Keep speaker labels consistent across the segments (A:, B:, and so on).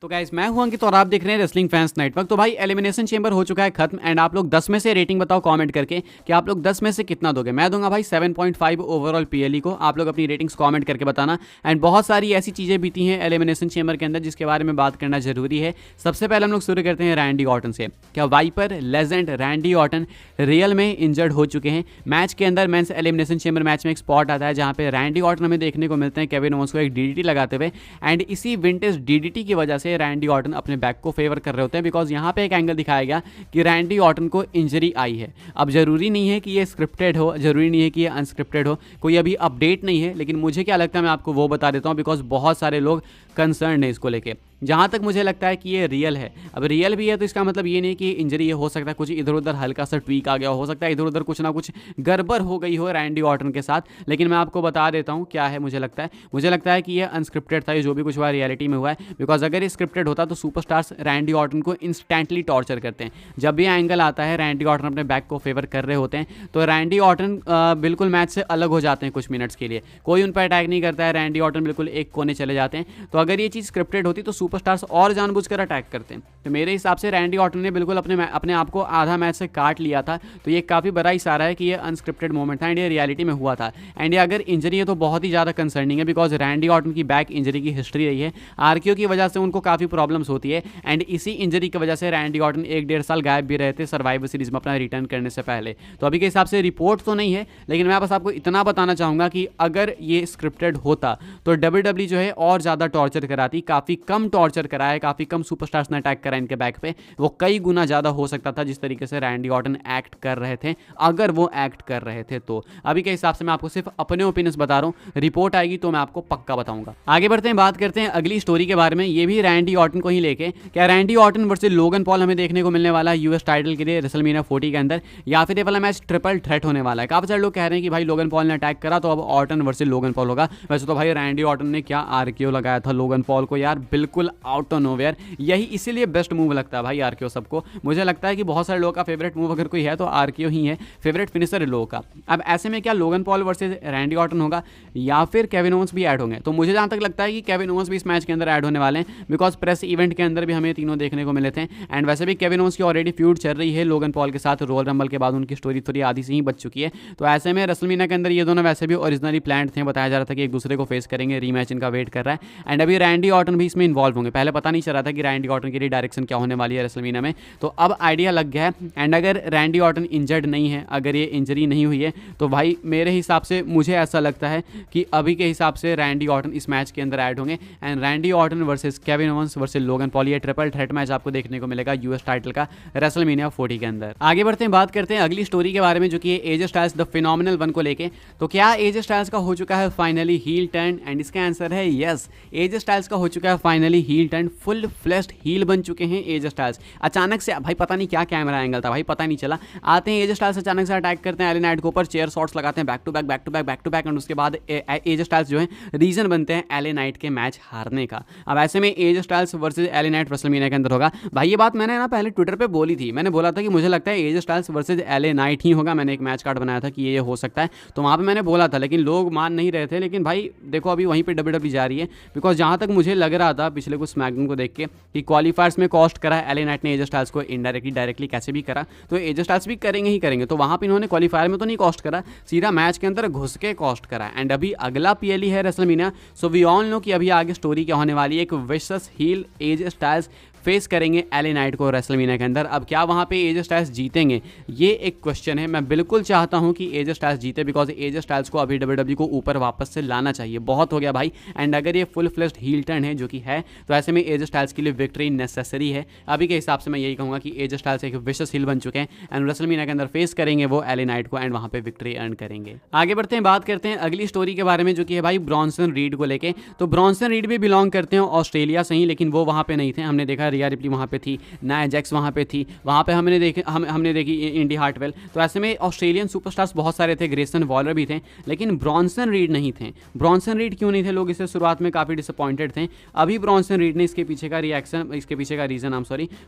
A: तो गाइस मैं हूं अंकित और आप देख रहे हैं रेसलिंग फैंस नेटवर्क। तो भाई एलिमिनेशन चेंबर हो चुका है खत्म एंड आप लोग 10 में से रेटिंग बताओ कमेंट करके कि आप लोग 10 में से कितना दोगे। मैं दूंगा भाई 7.5 ओवरऑल पीएलई को। आप लोग अपनी रेटिंग्स कमेंट करके बताना। एंड बहुत सारी ऐसी चीज़ें बीती हैं एलिमिनेशन चेंबर के अंदर जिसके बारे में बात करना जरूरी है। सबसे पहले हम लोग शुरू करते हैं रैंडी ऑर्टन से। क्या Viper legend Randy Orton real में इंजर्ड हो चुके हैं? मैच के अंदर मेंस एलिमिनेशन चेंबर मैच में एक स्पॉट आता है जहां पे रैंडी ऑर्टन हमें देखने को मिलते हैं केविन ओवेंस को एक डीडीटी लगाते हुए एंड इसी विंटेज डीडीटी की वजह से रैंडी ऑर्टन अपने बैक को फेवर कर रहे होते हैं बिकॉज यहाँ पे एक एंगल दिखाया गया कि रैंडी ऑर्टन को इंजरी आई है। अब जरूरी नहीं है कि ये स्क्रिप्टेड हो, जरूरी नहीं है कि ये अनस्क्रिप्टेड हो, कोई अभी अपडेट नहीं है, लेकिन मुझे क्या लगता है मैं आपको वो बता देता हूँ बिकॉज बहुत सारे लोग कंसर्न है इसको लेके। जहाँ तक मुझे लगता है कि ये रियल है। अब रियल भी है तो इसका मतलब ये नहीं कि इंजरी ये हो सकता है कुछ इधर उधर हल्का सा ट्वीक आ गया हो सकता है इधर उधर कुछ ना कुछ गड़बड़ हो गई हो रैंडी ऑर्टन के साथ, लेकिन मैं आपको बता देता हूँ क्या है। मुझे लगता है कि ये अनस्क्रिप्टेड था, ये जो भी कुछ हुआ रियलिटी में हुआ है। बिकॉज अगर ये स्क्रिप्टेड होता तो सुपरस्टार्स रैंडी ऑर्टन को इंस्टेंटली टॉर्चर करते हैं। जब भी एंगल आता है रैंडी ऑर्टन अपने बैक को फेवर कर रहे होते हैं तो रैंडी ऑर्टन बिल्कुल मैच से अलग हो जाते हैं कुछ मिनट्स के लिए, कोई उन पर अटैक नहीं करता है, रैंडी ऑर्टन बिल्कुल एक कोने चले जाते हैं। तो अगर ये चीज़ स्क्रिप्टेड होती तो सुपरस्टार्स और जानबूझकर अटैक करते हैं। तो मेरे हिसाब से रैंडी ऑर्टन ने बिल्कुल अपने आप को आधा मैच से काट लिया था। तो ये काफ़ी बड़ा इशारा है कि ये अनस्क्रिप्टेड मोमेंट था एंड ये रियलिटी में हुआ था। एंड ये अगर इंजरी है तो बहुत ही ज़्यादा कंसर्निंग है बिकॉज रैंडी ऑर्टन की बैक इंजरी की हिस्ट्री रही है। आरक्यू की वजह से उनको काफ़ी प्रॉब्लम्स होती है एंड इसी इंजरी की वजह से रैंडी ऑर्टन 1-1.5 साल गायब भी रहे थे सर्वाइवर सीरीज में अपना रिटर्न करने से पहले। तो अभी के हिसाब से रिपोर्ट तो नहीं है, लेकिन मैं बस आपको इतना बताना चाहूँगा कि अगर ये स्क्रिप्टेड होता तो WWE जो है और ज़्यादा टॉर्चर कराती, काफ़ी कम टॉर्चर कराया, काफ़ी कम सुपरस्टार्स ने अटैक करा इनके बैक पे, वो कई गुना ज़्यादा हो सकता था जिस तरीके से रैंडी ऑर्टन एक्ट कर रहे थे, अगर वो एक्ट कर रहे थे तो। अभी के हिसाब से मैं आपको सिर्फ अपने ओपिनियंस बता रहा हूँ, रिपोर्ट आएगी तो मैं आपको पक्का बताऊंगा। आगे बढ़ते हैं, बात करते हैं अगली स्टोरी के बारे में, ये भी रैंडी ऑर्टन को ही लेके। क्या Randy Orton versus Logan Paul हमें देखने को मिलने वाला है यूएस टाइटल के लिए रेसलमेनिया 40 के अंदर, या फिर ये वाला मैच ट्रिपल थ्रेट होने वाला है? काफी सारे लोग कह रहे हैं कि भाई लोगन पॉल ने अटैक करा तो अब ऑर्टन वर्सेस लोगन पॉल होगा। वैसे तो भाई रैंडी ऑर्टन ने क्या आरकेओ लगाया था लोगन पॉल को यार, बिल्कुल आउट ऑफ नोवेयर। यही इसीलिए बेस्ट मूव लगता है भाई आरकेओ सबको। मुझे लगता है कि बहुत सारे लोगों का फेवरेट मूव अगर कोई है तो आरकेओ ही है, फेवरेट फिनिशर है लोगों का। अब ऐसे में क्या लोगन पॉल वर्सेस रैंडी ऑर्टन होगा या फिर केविन ओवेंस भी ऐड होंगे? तो मुझे जहां तक लगता है कि केविन ओवेंस भी इस मैच के अंदर ऐड होने वाले हैं बिकॉज प्रेस इवेंट के अंदर भी हमें तीनों देखने को मिले थे। एंड वैसे भी केविन ओवेंस की ऑलरेडी फ्यूड चल रही है लोगन पॉल के साथ, रॉयल रंबल के बाद उनकी स्टोरी थोड़ी आधी से ही बच चुकी है। तो ऐसे में रेसलमेनिया के अंदर ये दोनों वैसे भी ओरिजिनली प्लान्ड थे, बताया जा रहा था कि एक दूसरे को फेस करेंगे, रीमैच इनका वेट कर रहा है। एंड अभी रैंडी ऑर्टन भी इसमें इन्वॉल्व होंगे। पहले पता नहीं चल रहा था कि रैंडी ऑर्टन की डायरेक्शन क्या होने वाली है रेसलमेनिया में, तो अब आइडिया लग गया है। एंड अगर रैंडी ऑर्टन इंजर्ड नहीं है, अगर ये इंजरी नहीं हुई है, तो भाई मेरे हिसाब से मुझे ऐसा लगता है कि अभी के हिसाब से रैंडी ऑर्टन इस मैच के अंदर ऐड होंगे। And Randy Orton versus Kevin Owens versus Logan Paul, ये ट्रिपल थ्रेट मैच आपको देखने को मिलेगा यूएस टाइटल का रेसलमेनिया 40 के अंदर। आगे बढ़ते हैं, बात करते हैं अगली स्टोरी के बारे में जो कि AJ Styles the phenomenal one को लेके। तो क्या एजे स्टाइल्स का हो चुका है फाइनली हील टर्न? एंड इसका आंसर है यस, एजे स्टाइल्स का हो चुका है finally heel turn. Full fleshed heel बन चुके हैं एजे स्टाइल्स। अचानक से भाई पता नहीं क्या कैमरा एंगल था भाई, पता नहीं चला। आते हैं एजे स्टाइल्स अचानक से अटैक करते हैं एले नाइट के ऊपर, चेयर शॉट्स लगाते हैं बैक टू बैक एंड उसके बाद एजे स्टाइल्स जो है रीजन बनते हैं एले नाइट के मैच हारने का। अब ऐसे में एजे Styles versus LA night WrestleMania के अंदर होगा। भाई ये बात मैंने ना पहले ट्विटर पे बोली थी, मैंने बोला था कि मुझे लगता है AJ Styles versus LA Knight ही होगा। मैंने एक मैच कार्ड बनाया था कि ये हो सकता है, तो वहाँ पे मैंने बोला था, लेकिन लोग मान नहीं रहे थे। लेकिन भाई देखो अभी वहीं पे WWE जा रही है बिकॉज जहाँ तक मुझे लग रहा था पिछले कुछ स्मैकडाउन को देख के कि क्वालिफायर्स में कॉस्ट करा है एले नाइट ने एजे स्टाइल्स को, इनडायरेक्टली डायरेक्टली कैसे भी करा, तो एजे स्टाइल्स भी करेंगे ही करेंगे। तो वहाँ पे इन्होंने क्वालिफायर में तो नहीं कॉस्ट करा, सीधा मैच के अंदर घुस के कॉस्ट करा। एंड अभी अगला पीएलई है WrestleMania, so we all know कि अभी आगे स्टोरी क्या होने वाली है। एक vicious heel AJ Styles face करेंगे एले नाइट को रेसलमेनिया के अंदर। अब क्या वहाँ पे एजे स्टाइल्स जीतेंगे, ये एक क्वेश्चन है। मैं बिल्कुल चाहता हूँ कि एजे स्टाइल्स जीते बिकॉज एजे स्टाइल्स को अभी WWE को ऊपर वापस से लाना चाहिए, बहुत हो गया भाई। एंड अगर ये फुल फ्लेश्ड हील टर्न है जो कि है, तो ऐसे में एजे स्टाइल्स के लिए विक्ट्री नेसेसरी है। अभी के हिसाब से मैं यही कहूँगा कि एजे स्टाइल्स एक विशस हील बन चुके हैं एंड रेसलमेनिया के अंदर फेस करेंगे वो एले नाइट को एंड वहाँ पे विक्ट्री अर्न करेंगे। आगे बढ़ते हैं, बात करते हैं अगली स्टोरी के बारे में जो कि है भाई ब्रॉन्सन रीड को लेके। तो ब्रॉन्सन रीड भी बिलोंग करते हैं ऑस्ट्रेलिया से ही, लेकिन वो वहाँ पे नहीं थे। हमने देखा रिया रिप्ली वहाँ पे थी, नाया जैक्स वहाँ पे थी, वहाँ पे हमने देखी इंडी हार्टवेल। तो ऐसे में ऑस्ट्रेलियन सुपरस्टार्स बहुत सारे थे, ग्रेसन वॉलर भी थे, लेकिन ब्रॉन्सन रीड नहीं थे। ब्रॉन्सन रीड क्यों नहीं थे? लोग इससे शुरुआत में काफ़ी डिसअपॉइंटेड थे। अभी ब्रॉन्सन रीड ने इसके पीछे का रीज़न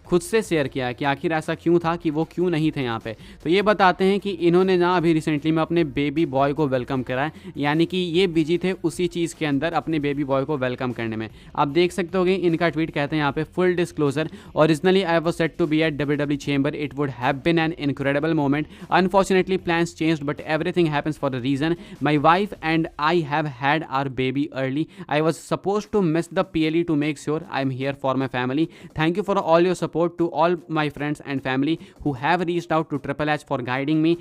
A: खुद से शेयर किया है कि आखिर ऐसा क्यों था कि वो क्यों नहीं थे यहाँ पे। तो ये बताते हैं कि इन्होंने ना अभी रिसेंटली में अपने बेबी बॉय को वेलकम करा है, यानी कि ये बिजी थे उसी चीज़ के अंदर अपने बेबी बॉय को वेलकम करने में। आप देख सकते होगे इनका ट्वीट कहते हैं यहाँ पे, full disclosure, originally I was set to be at WWE chamber, it would have been an incredible moment, unfortunately plans changed but everything happens for a reason, my wife and I have had our baby early, I was supposed to miss the PLE to make sure I am here for my family, thank you for all your support to all my friends and family who have reached out to Triple H for guiding me,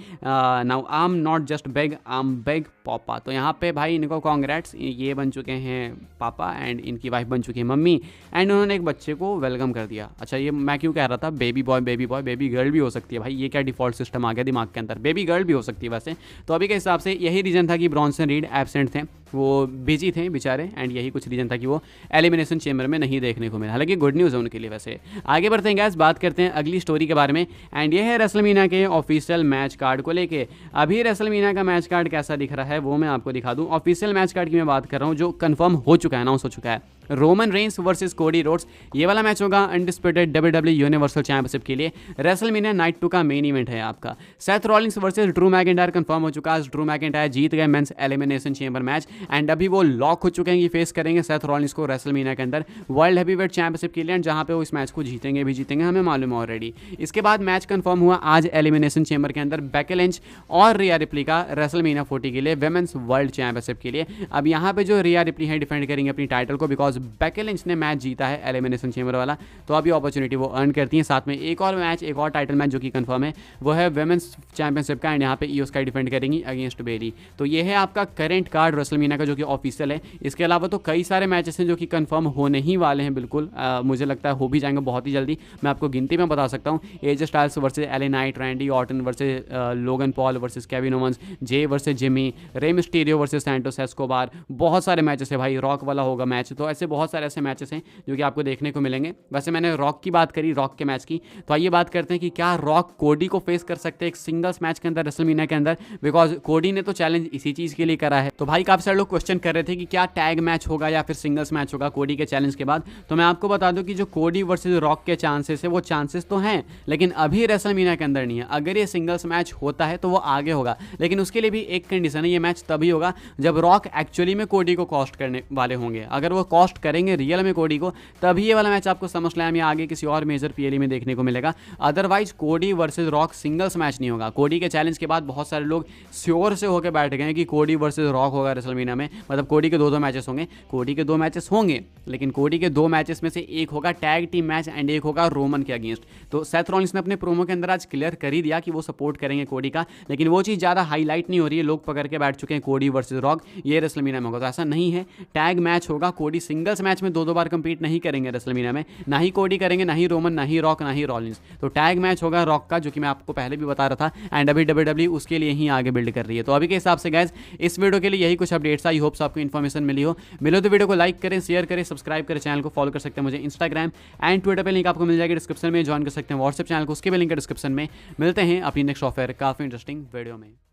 A: now I'm not just big, I'm big पापा। तो यहाँ पे भाई इनको congrats, ये बन चुके हैं पापा एंड इनकी वाइफ बन चुकी है मम्मी, एंड उन्होंने एक बच्चे को वेलकम कर दिया। अच्छा, ये मैं क्यों कह रहा था बेबी बॉय, बेबी गर्ल भी हो सकती है भाई, ये क्या डिफॉल्ट सिस्टम आ गया दिमाग के अंदर, बेबी गर्ल भी हो सकती है वैसे। तो अभी के हिसाब से यही रीज़न था कि ब्रॉन्सन रीड एब्सेंट थे, वो बिजी थे बेचारे, एंड यही कुछ रीज़न था कि वो एलिमिनेशन चेंबर में नहीं देखने को मिला। हालांकि गुड न्यूज़ है उनके लिए। वैसे आगे बढ़ते हैं गैस, बात करते हैं अगली स्टोरी के बारे में, एंड ये है रेसलमीनिया के ऑफिशियल मैच कार्ड को लेके। अभी रेसलमीनिया का मैच कार्ड कैसा दिख रहा है वो मैं आपको दिखा दूं। ऑफिशियल मैच कार्ड की मैं बात कर रहा हूँ जो कंफर्म हो चुका है, अनाउंस हो चुका है। Roman Reigns versus Cody Rhodes, ये वाला मैच होगा अनडिस्प्यूटेड WWE यूनिवर्सल चैंपियनशिप के लिए। रेसलमेनिया नाइट 2 का मेन इवेंट है आपका। Seth Rollins versus Drew McIntyre confirm हो चुका है। ड्रू मैकिंटायर जीत गए men's elimination chamber match, and अभी वो लॉक हो चुके हैं कि फेस करेंगे सेथ रॉलिंस को रेसलमेनिया के अंदर वर्ल्ड हैवीवेट चैंपियनशिप के लिए, जहां पे वो इस मैच को जीतेंगे हमें मालूम है ऑलरेडी। इसके बाद मैच कंफर्म हुआ आज एलिमिनेशन चेंबर के अंदर बेकी लिंच और रिया रिप्ली का रेसलमेनिया 40 के लिए विमेंस वर्ल्ड चैंपियनशिप के लिए। अब यहाँ पे जो रिया रिप्ली है डिफेंड करेंगे अपनी टाइटल को, बिकॉज बेकी लिंच ने मैच जीता है एलिमिनेशन चेंबर वाला, तो अभी अपॉर्चुनिटी वो अर्न करती हैं। साथ में एक और टाइटल मैच जो कि कंफर्म है वो है विमेंस चैंपियनशिप का, एंड यहाँ पे ईओ स्काई डिफेंड करेंगी अगेंस्ट बेली। तो ये है आपका करंट कार्ड रेसलमेनिया का जो कि ऑफिशियल है। इसके अलावा तो कई सारे मैचेस हैं जो कि कंफर्म होने ही वाले हैं, बिल्कुल मुझे लगता है हो भी जाएंगे बहुत ही जल्दी। मैं आपको गिनती में बता सकता हूँ, AJ Styles versus LA Knight, Randy Orton versus Logan Paul versus Kevin Owens, Jey versus Jimmy, Rey Mysterio versus Santos Escobar, बहुत सारे मैचेस है भाई। रॉक वाला होगा मैच, तो ऐसे बहुत सारे ऐसे मैचेस हैं जो कि आपको देखने को मिलेंगे। वैसे मैंने रॉक की बात करी, रॉक के मैच की, तो आइए बात करते हैं कि क्या रॉक कोडी को फेस कर सकते हैं एक सिंगल्स मैच के अंदर रेसलमेनिया के अंदर, बिकॉज कोडी ने तो चैलेंज इसी चीज़ के लिए करा है। तो भाई काफ़ी सारे लोग क्वेश्चन कर रहे थे कि क्या टैग मैच होगा या फिर सिंगल्स मैच होगा कोडी के चैलेंज के बाद। तो मैं आपको बता दूं कि जो कोडी वर्सेस रॉक के चांसेस है वो चांसेस तो हैं, लेकिन अभी रेसलमेनिया के अंदर नहीं है। अगर ये सिंगल्स मैच होता है तो वो आगे होगा, लेकिन उसके लिए भी एक कंडीशन है, ये मैच तभी होगा जब रॉक एक्चुअली में कोडी को कॉस्ट करने वाले होंगे। अगर वो कॉस्ट करेंगे रियल में कोडी को, तभी ये वाला मैच आपको समझ स्लैम या आगे किसी और मेजर PLE में देखने को मिलेगा। अदरवाइज कोडी वर्सेस रॉक सिंगल्स मैच नहीं होगा। कोडी के चैलेंज के बाद बहुत सारे लोग श्योर से होकर बैठ गए हैं कि कोडी वर्सेस रॉक होगा रेसलमेनिया में, मतलब कोडी के दो मैचेस होंगे। कोडी के 2 मैचेस होंगे, लेकिन कोडी के 2 मैचेस में से एक होगा टैग टीम मैच एंड एक होगा रोमन के अगेंस्ट। तो सेथ रॉलिंस ने अपने प्रोमो के अंदर आज क्लियर कर ही दिया कि वो सपोर्ट करेंगे कोडी का, लेकिन वो चीज़ ज़्यादा हाईलाइट नहीं हो रही है। लोग पकड़ के बैठ चुके हैं कोडी वर्सेस रॉक ये रेसलमेनिया में होगा, तो ऐसा नहीं है। टैग मैच होगा। कोडी सिंगल्स मैच में 2 बार कंपीट नहीं करेंगे रेसलमेनिया में, ना ही कोडी करेंगे, ना ही रोमन, ना ही रॉक, ना ही रॉलिंस। तो टैग मैच होगा रॉक का, जो कि मैं आपको पहले भी बता रहा था, एंड अभी WWE उसके लिए ही आगे बिल्ड कर रही है। तो अभी के हिसाब से गाइस इस वीडियो के लिए यही कुछ अपडेट्स। आई होप्स आपको इन्फॉर्मेशन मिली हो तो वीडियो को लाइक करें, शेयर करें, सब्सक्राइब करें, चैनल को फॉलो कर सकते हैं मुझे इंस्टाग्राम एंड ट्विटर पे, लिंक आपको मिल जाएगी डिस्क्रिप्शन में। ज्वाइन कर सकते हैं व्हाट्सएप चैनल को, उसके भी लिंक है डिस्क्रिप्शन में। मिलते हैं अपनी नेक्स्ट ऑफर काफ़ी इंटरेस्टिंग वीडियो में।